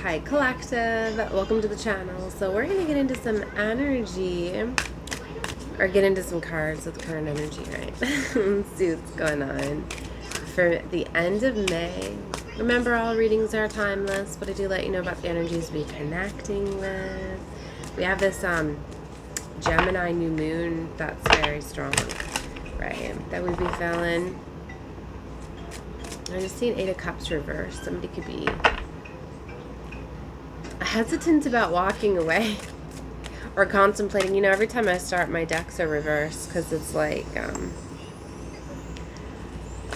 Hi Collective, welcome to the channel. So we're going to get into some energy, or get into some cards with current energy, right? Let's see what's going on for the end of May. Remember, all readings are timeless, but I do let you know about the energies we're connecting with. We have this Gemini new moon that's very strong, right? That we'd be feeling. I just see an 8 of Cups reversed. Somebody could be hesitant about walking away or contemplating. You know, every time I start, my decks are reversed because it's like,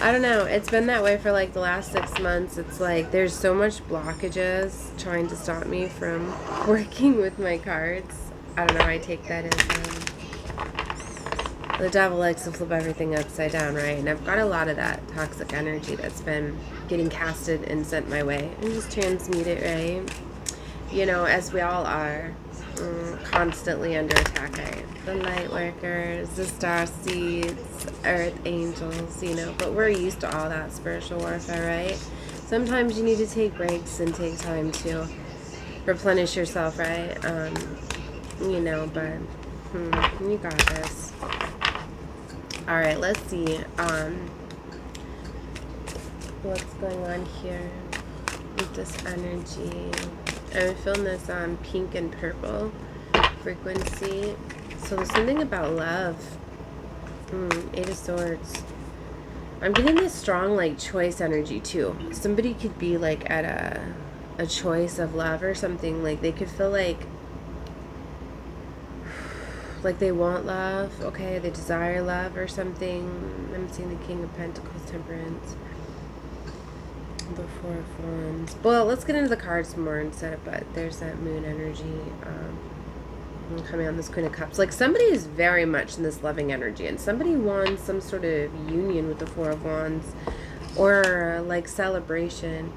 I don't know. It's been that way for like the last 6 months. It's like there's so much blockages trying to stop me from working with my cards. I don't know. I take that as the devil likes to flip everything upside down, right? And I've got a lot of that toxic energy that's been getting casted and sent my way and just transmute it, right? You know, as we all are, constantly under attack, right? The light workers, the star seeds, earth angels, you know, but we're used to all that spiritual warfare, right? Sometimes you need to take breaks and take time to replenish yourself, right? You know, but you got this. All right, let's see what's going on here with this energy. I'm feeling this pink and purple frequency. So there's something about love. 8 of Swords. I'm getting this strong like choice energy too. Somebody could be like at a choice of love or something. Like they could feel like they want love. Okay, they desire love or something. I'm seeing the King of Pentacles, Temperance. The 4 of Wands. Well, let's get into the cards more instead, but there's that moon energy coming on this Queen of Cups. Like somebody is very much in this loving energy, and somebody wants some sort of union with the 4 of Wands, or like celebration.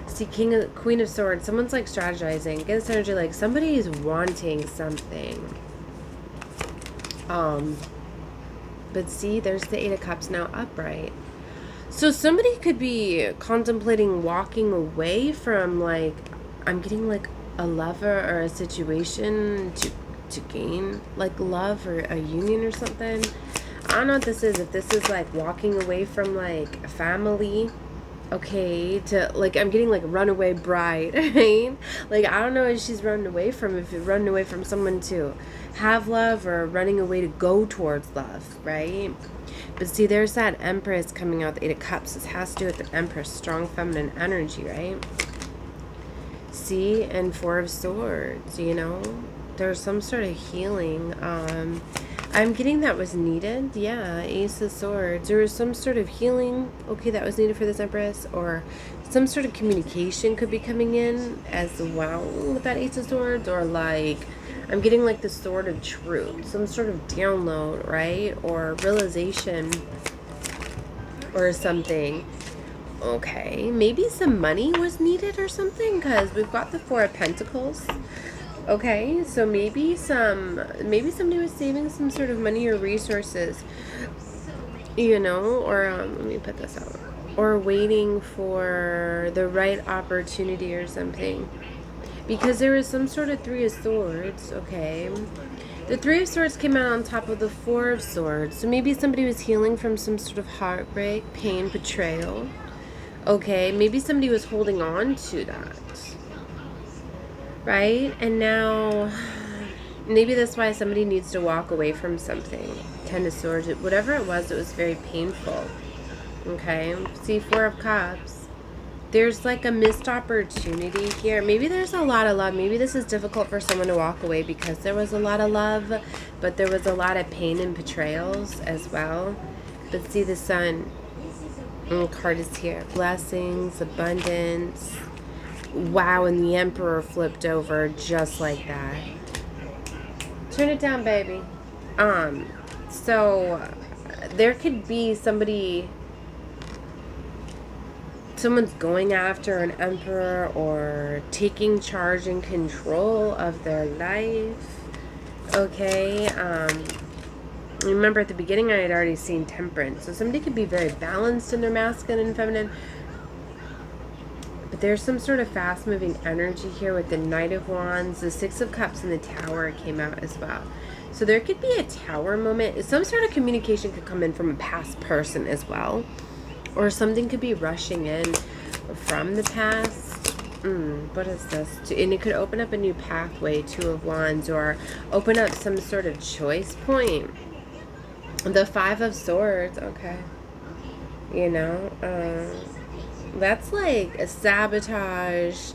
See, Queen of Swords, someone's like strategizing. Get this energy like somebody is wanting something. But see, there's the 8 of Cups now upright. So somebody could be contemplating walking away from, like, I'm getting like a lover or a situation to gain like love or a union or something. I don't know what this is. If this is like walking away from like family, okay, to like I'm getting like runaway bride, right? Like I don't know if she's running away from, if you're running away from someone to have love or running away to go towards love, right? But see, there's that Empress coming out, the 8 of Cups. This has to do with the Empress, strong feminine energy, right? See, and 4 of Swords, you know? There's some sort of healing. I'm getting that was needed. Yeah, Ace of Swords. There was some sort of healing, okay, that was needed for this Empress. Or some sort of communication could be coming in as well with that Ace of Swords. Or like, I'm getting like the Sword of Truth, some sort of download, right? Or realization or something. Okay, maybe some money was needed or something, because we've got the 4 of Pentacles. Okay, so maybe somebody was saving some sort of money or resources, you know, or let me put this out, or waiting for the right opportunity or something. Because there was some sort of 3 of Swords, okay? The 3 of Swords came out on top of the 4 of Swords. So maybe somebody was healing from some sort of heartbreak, pain, betrayal. Okay, maybe somebody was holding on to that. Right? And now, maybe that's why somebody needs to walk away from something. 10 of Swords, whatever it was very painful. Okay? See, 4 of Cups. There's like a missed opportunity here. Maybe there's a lot of love. Maybe this is difficult for someone to walk away because there was a lot of love, but there was a lot of pain and betrayals as well. But see, the Sun card is here. Blessings, abundance. Wow, and the Emperor flipped over just like that. Turn it down, baby. So there could be someone's going after an emperor or taking charge and control of their life. Okay, remember at the beginning I had already seen Temperance. So somebody could be very balanced in their masculine and feminine. But there's some sort of fast-moving energy here with the Knight of Wands. The Six of Cups and the Tower came out as well. So there could be a tower moment. Some sort of communication could come in from a past person as well. Or something could be rushing in from the past. What is this? And it could open up a new pathway, Two of Wands, or open up some sort of choice point. The Five of Swords, okay. You know, that's like a sabotage,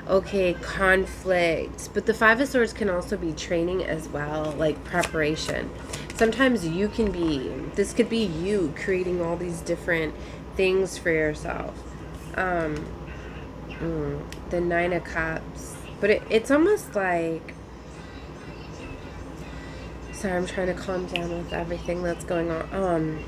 okay, conflict. But the Five of Swords can also be training as well, like preparation. Sometimes you can be, this could be you creating all these different things for yourself. The Nine of Cups. But it's almost like, sorry, I'm trying to calm down with everything that's going on.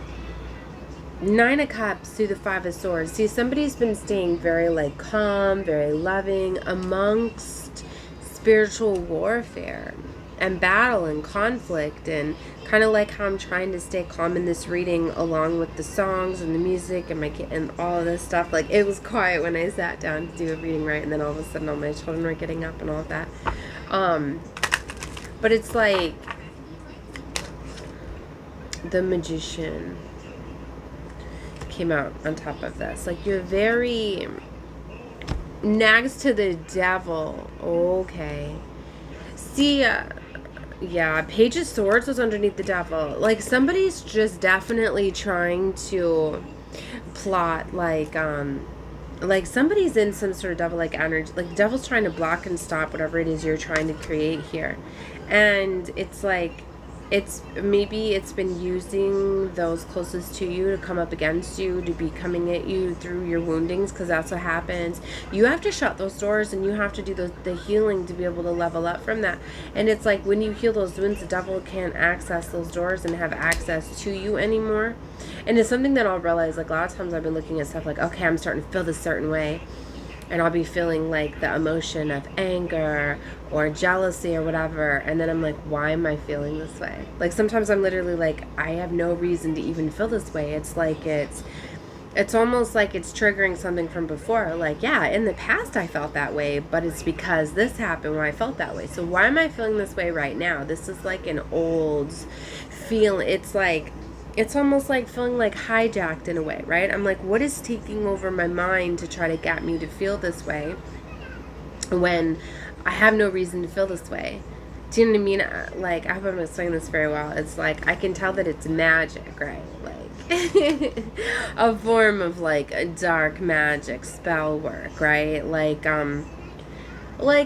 Nine of Cups through the Five of Swords. See, somebody's been staying very like calm, very loving amongst spiritual warfare and battle and conflict, and kind of like how I'm trying to stay calm in this reading along with the songs and the music and and all of this stuff. Like, it was quiet when I sat down to do a reading, right? And then all of a sudden all my children were getting up and all of that. But it's like the Magician came out on top of this. Like, you're very next to the Devil. Okay. See, yeah, Page of Swords was underneath the Devil. Like, somebody's just definitely trying to plot, like somebody's in some sort of devil-like energy. Like, the devil's trying to block and stop whatever it is you're trying to create here. And it's like, maybe it's been using those closest to you to come up against you, to be coming at you through your woundings, because that's what happens. You have to shut those doors, and you have to do the healing to be able to level up from that. And it's like, when you heal those wounds, the devil can't access those doors and have access to you anymore. And it's something that I'll realize, like, a lot of times I've been looking at stuff like, okay, I'm starting to feel this certain way, and I'll be feeling like the emotion of anger or jealousy or whatever, and then I'm like, why am I feeling this way? Like, sometimes I'm literally like, I have no reason to even feel this way. It's like it's almost like it's triggering something from before. Like, yeah, in the past I felt that way, but it's because this happened where I felt that way. So why am I feeling this way right now? This is like an old feeling. It's like, it's almost like feeling like hijacked in a way, right? I'm like, what is taking over my mind to try to get me to feel this way when I have no reason to feel this way? Do you know what I mean? Like, I hope I'm explaining this very well. It's like, I can tell that it's magic, right? Like, a form of like a dark magic spell work, right? Like,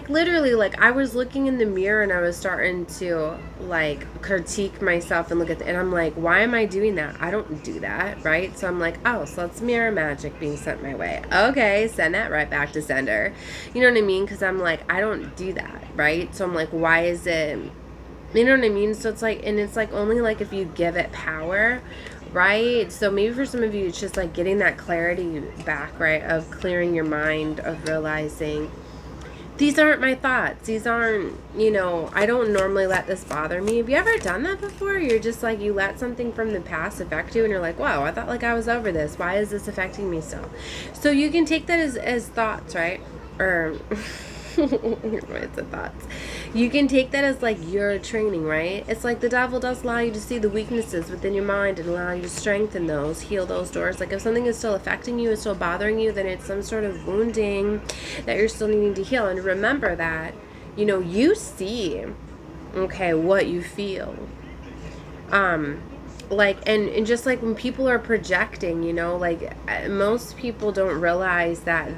literally, like, I was looking in the mirror and I was starting to, like, critique myself and look at and I'm like, why am I doing that? I don't do that, right? So I'm like, oh, so it's mirror magic being sent my way. Okay, send that right back to sender. You know what I mean? Because I'm like, I don't do that, right? So I'm like, why is it, you know what I mean? So it's like, and it's like only like if you give it power, right? So maybe for some of you, it's just like getting that clarity back, right? Of clearing your mind, of realizing, these aren't my thoughts. These aren't, you know, I don't normally let this bother me. Have you ever done that before? You're just like, you let something from the past affect you and you're like, wow, I thought like I was over this. Why is this affecting me so? So you can take that as thoughts, right? Or it's a thoughts. You can take that as like your training, right? It's like the devil does allow you to see the weaknesses within your mind and allow you to strengthen those, heal those doors. Like, if something is still affecting you, is still bothering you, then it's some sort of wounding that you're still needing to heal. And remember that, you know, you see, okay, what you feel. Like, and just like when people are projecting, you know, like, most people don't realize that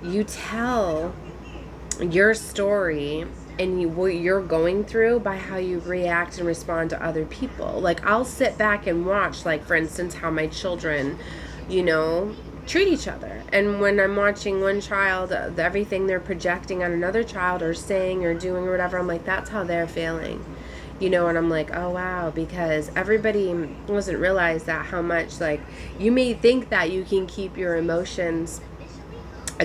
you tell your story and what you're going through by how you react and respond to other people. Like, I'll sit back and watch, like, for instance, how my children, you know, treat each other. And when I'm watching one child, everything they're projecting on another child or saying or doing or whatever, I'm like, that's how they're feeling. You know, and I'm like, oh, wow, because everybody doesn't realize that how much, like, you may think that you can keep your emotions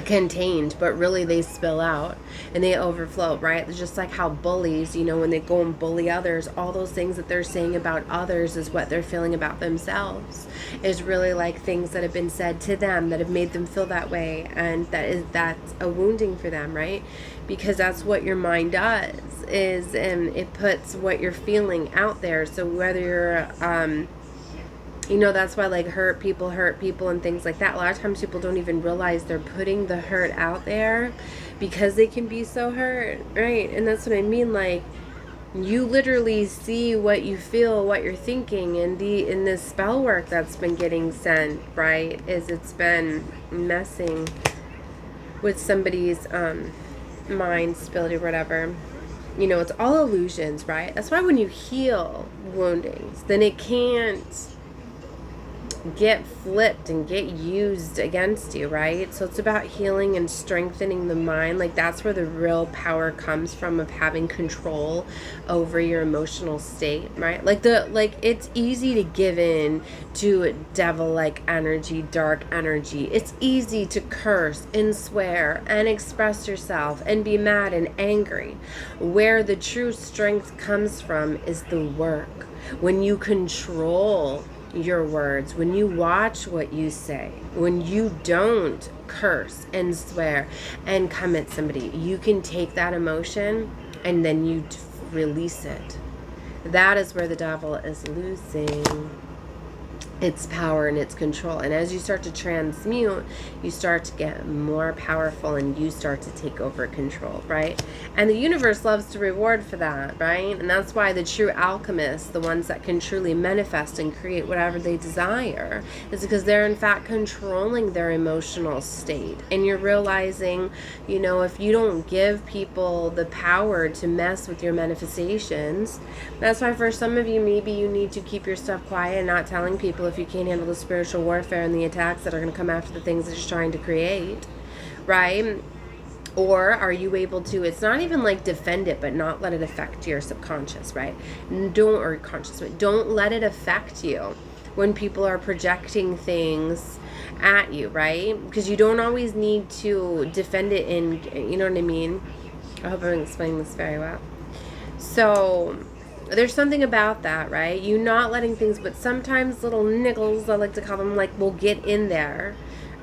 contained, but really they spill out and they overflow, right? It's just like how bullies, when they go and bully others, all those things that they're saying about others is what they're feeling about themselves, is really like things that have been said to them that have made them feel that way, and that's a wounding for them, right? Because that's what your mind does, is it puts what you're feeling out there. So whether you're that's why like hurt people and things like that. A lot of times people don't even realize they're putting the hurt out there because they can be so hurt, right? And that's what I mean. Like, you literally see what you feel, what you're thinking, and in this spell work that's been getting sent, right? Is it's been messing with somebody's mind, ability, whatever. It's all illusions, right? That's why when you heal woundings, then it can't get flipped and get used against you, right? So it's about healing and strengthening the mind. Like, that's where the real power comes from, of having control over your emotional state, right? Like it's easy to give in to devil-like energy, dark energy. It's easy to curse and swear and express yourself and be mad and angry. Where the true strength comes from is the work. When you control your words, when you watch what you say, when you don't curse and swear and come at somebody, you can take that emotion and then you release it. That is where the devil is losing its power and its control. And as you start to transmute, you start to get more powerful and you start to take over control, right? And the universe loves to reward for that, right? And that's why the true alchemists, the ones that can truly manifest and create whatever they desire, is because they're in fact controlling their emotional state. And you're realizing, if you don't give people the power to mess with your manifestations, that's why for some of you, maybe you need to keep your stuff quiet and not telling people if you can't handle the spiritual warfare and the attacks that are going to come after the things that you're trying to create, right? Or are you able to, it's not even like defend it, but not let it affect your subconscious, right? Don't let it affect you when people are projecting things at you, right? Because you don't always need to defend it in, you know what I mean? I hope I'm explaining this very well. So there's something about that, right? You not letting things, but sometimes little niggles, I like to call them, like, will get in there,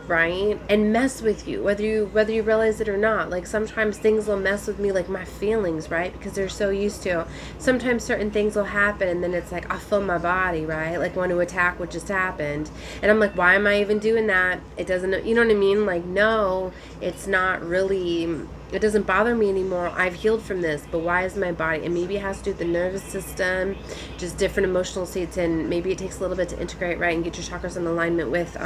right? And mess with you, whether you realize it or not. Like, sometimes things will mess with me, like my feelings, right? Because they're so used to. Sometimes certain things will happen and then it's like, I feel my body, right? Like, want to attack what just happened. And I'm like, why am I even doing that? It doesn't, you know what I mean? Like, no, it's not really, it doesn't bother me anymore. I've healed from this, but why is my body? And maybe it has to do with the nervous system, just different emotional states, and maybe it takes a little bit to integrate, right, and get your chakras in alignment with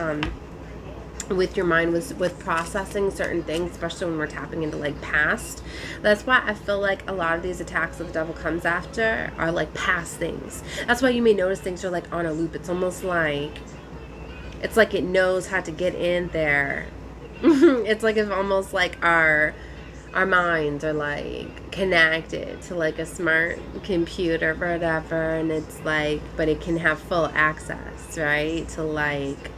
your mind, with processing certain things, especially when we're tapping into like past. That's why I feel like a lot of these attacks that the devil comes after are like past things. That's why you may notice things are like on a loop. It's almost like, it's like it knows how to get in there. It's like if almost like our minds are like connected to like a smart computer or whatever, and it's like, but it can have full access, right, to like,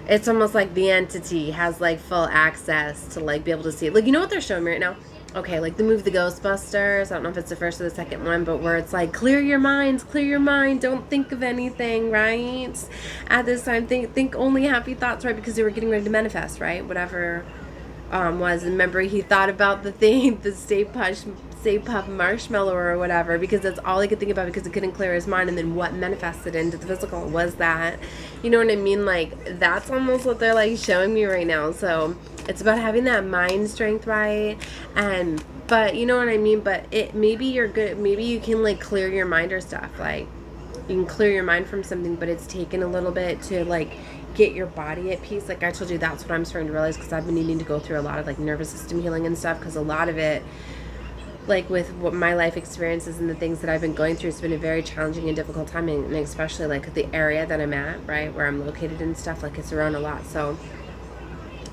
it's almost like the entity has like full access to like be able to see it. Like, you know what they're showing me right now? Okay, like the movie The Ghostbusters, I don't know if it's the first or the second one, but where it's like, clear your mind, don't think of anything, right? At this time, think only happy thoughts, right? Because they were getting ready to manifest, right? Whatever was, remember, he thought about the thing, the Stay Puft Marshmallow or whatever, because that's all he could think about, because it couldn't clear his mind. And then what manifested into the physical was that, you know what I mean? Like, that's almost what they're like showing me right now. So it's about having that mind strength, right? And but you know what I mean? But it, maybe you're good, maybe you can like clear your mind or stuff, like you can clear your mind from something, but it's taken a little bit to like get your body at peace. Like I told you, that's what I'm starting to realize, because I've been needing to go through a lot of like nervous system healing and stuff, because a lot of it, like with what my life experiences and the things that I've been going through, it's been a very challenging and difficult time, and especially like the area that I'm at, right, where I'm located and stuff, like it's around a lot. So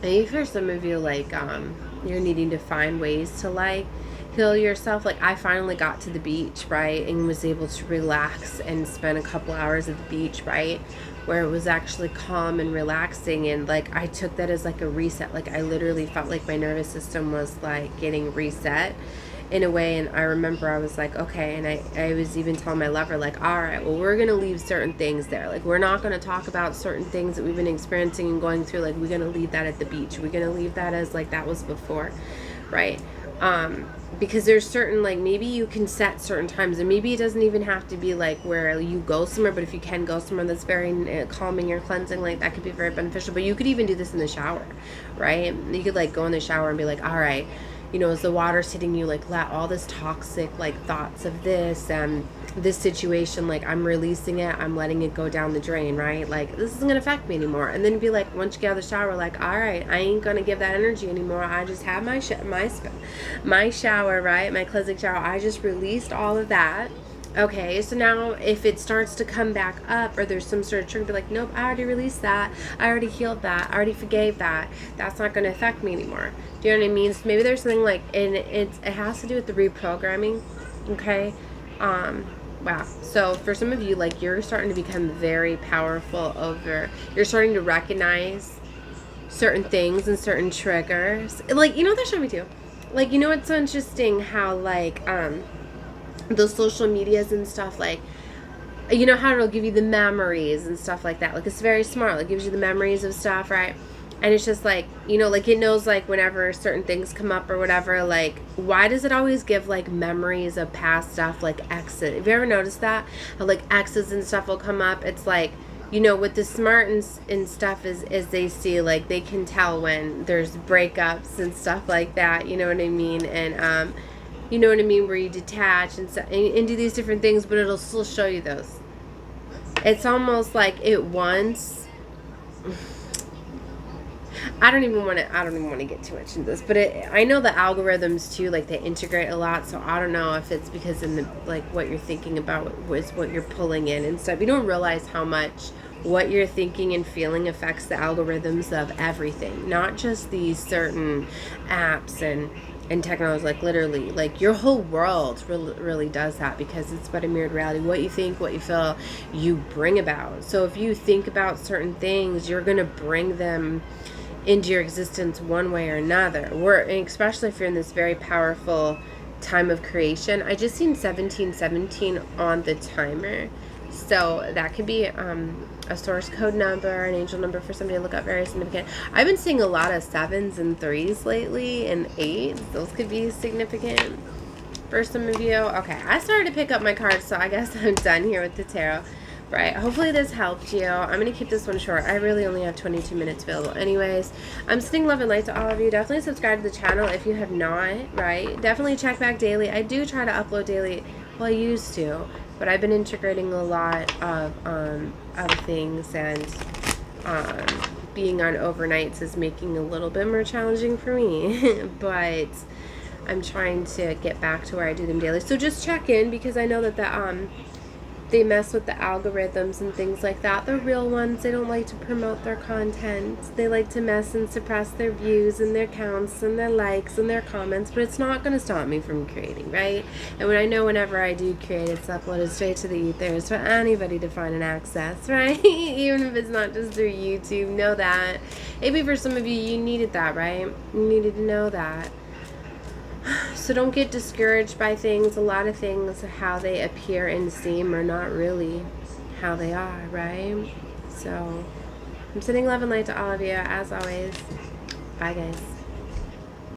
maybe for some of you, like you're needing to find ways to like heal yourself. Like I finally got to the beach, right, and was able to relax and spend a couple hours at the beach, right, where it was actually calm and relaxing. And like I took that as like a reset. Like I literally felt like my nervous system was like getting reset in a way. And I remember I was like, okay. And I was even telling my lover, like, all right, well, we're going to leave certain things there. Like, we're not going to talk about certain things that we've been experiencing and going through. Like, we're going to leave that at the beach. We're going to leave that as like that was before, right? Because there's certain, like, maybe you can set certain times, and maybe it doesn't even have to be like where you go somewhere, but if you can go somewhere that's very calming or cleansing, like that could be very beneficial. But you could even do this in the shower, right? You could like go in the shower and be like, all right, you know, as the water's hitting you, like let all this toxic like thoughts of this and this situation, like I'm releasing it, I'm letting it go down the drain, right? Like this isn't gonna affect me anymore. And then be like, once you get out of the shower, like, all right, I ain't gonna give that energy anymore. I just have my shower, right? My cleansing shower. I just released all of that. Okay, so now if it starts to come back up or there's some sort of trigger, be like, nope, I already released that. I already healed that. I already forgave that. That's not going to affect me anymore. Do you know what I mean? So maybe there's something like, and it has to do with the reprogramming. Okay. Wow. So for some of you, like you're starting to become very powerful you're starting to recognize certain things and certain triggers. Like, you know, that showed me too. Like, you know, it's so interesting how like, those social medias and stuff, like, you know how it'll give you the memories and stuff like that. Like, it's very smart. Like, it gives you the memories of stuff, right? And it's just like, you know, like it knows like whenever certain things come up or whatever, like why does it always give like memories of past stuff, like exes? Have you ever noticed that? How like exes and stuff will come up? It's like, you know, with the smart and stuff is they see, like they can tell when there's breakups and stuff like that, you know what I mean? And you know what I mean, where you detach and do these different things, but it'll still show you those. It's almost like it wants. I don't even want to get too much into this, but I know the algorithms too, like they integrate a lot. So I don't know if it's because in the like what you're thinking about was what you're pulling in and stuff. You don't realize how much what you're thinking and feeling affects the algorithms of everything, not just these certain apps and technology. Like literally, like your whole world really does that, because it's but a mirrored reality. What you think, what you feel, you bring about. So if you think about certain things, you're gonna bring them into your existence one way or another. Especially if you're in this very powerful time of creation. I just seen 1717 on the timer, so that could be a source code number, an angel number for somebody to look up, very significant. I've been seeing a lot of 7s and 3s lately, and 8s. Those could be significant for some of you. Okay, I started to pick up my cards, so I guess I'm done here with the tarot. Right, hopefully this helped you. I'm going to keep this one short. I really only have 22 minutes available anyways. I'm sending love and light to all of you. Definitely subscribe to the channel if you have not, right? Definitely check back daily. I do try to upload daily. Well, I used to, but I've been integrating a lot of other things, and being on overnights is making it a little bit more challenging for me. But I'm trying to get back to where I do them daily. So just check in, because I know that they mess with the algorithms and things like that. The real ones, they don't like to promote their content. They like to mess and suppress their views and their counts and their likes and their comments, but it's not going to stop me from creating, right? And when I know whenever I do create, it's uploaded straight to the ethers for anybody to find and access, right? Even if it's not just through YouTube, know that. Maybe for some of you, you needed that, right? You needed to know that. So don't get discouraged by things. A lot of things, how they appear and seem, are not really how they are, right? So I'm sending love and light to all of you, as always. Bye, guys.